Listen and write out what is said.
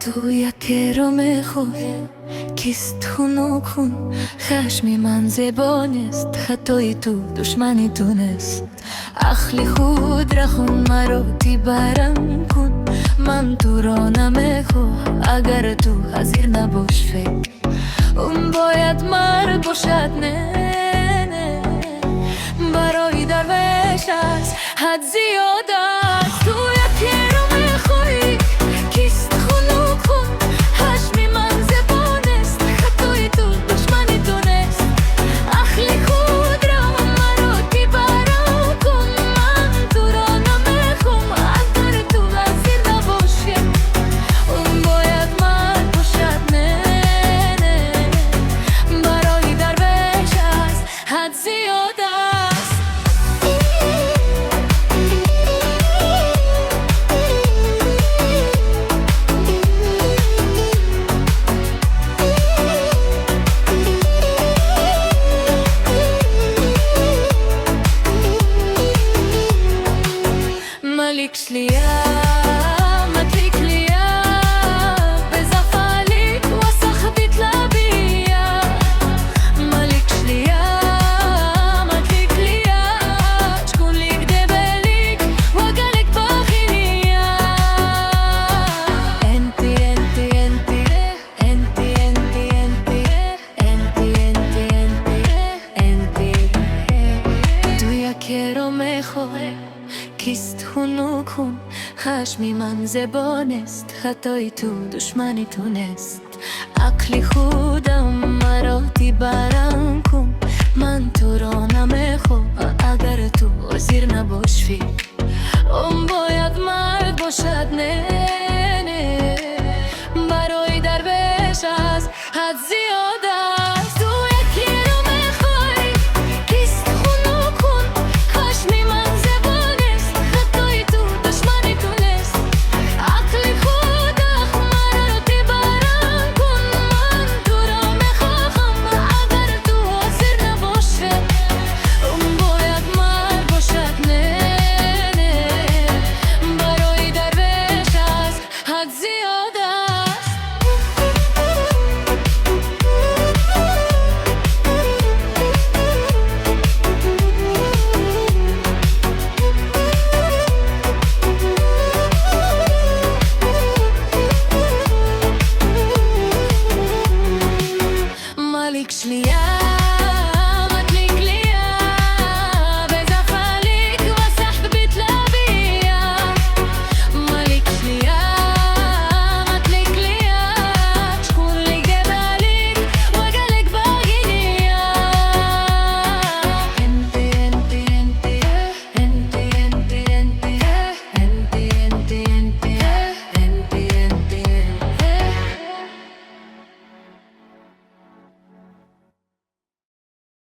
تو که رو میخوای کیست خونو کن خشمی من زبانست خطای تو دشمنی دونست اخلی خود رخون مرا تی برم کن من تو را نمیخوام اگر تو حاضر نباش فکر اون باید مرد باشد نه برای درویش است حد زیاد است تو یکی رو میخوای کیست خونو کن خشمی من زبانست خطای تو دشمنی دونست اخلی خود را مرا تی برم کن من تو را نمیخوام اگر تو حاضر نباشی اون باید مرد باشد نه برای درویش است حد زیاد است مالكش ليا ما تليك ليا بزعف عليك وصاحبي طلع بيا مالكش ليا ما تليك ليا شكون لي كدب عليك وقالك باغي ليا انتي انتي انتي انتي انتي انتي انتي انتي تو یکی رو میخوای کیست خونو کن خشمی من زبانست خطای تو دشمنی تونست عقلی خودم مرا تی برم کن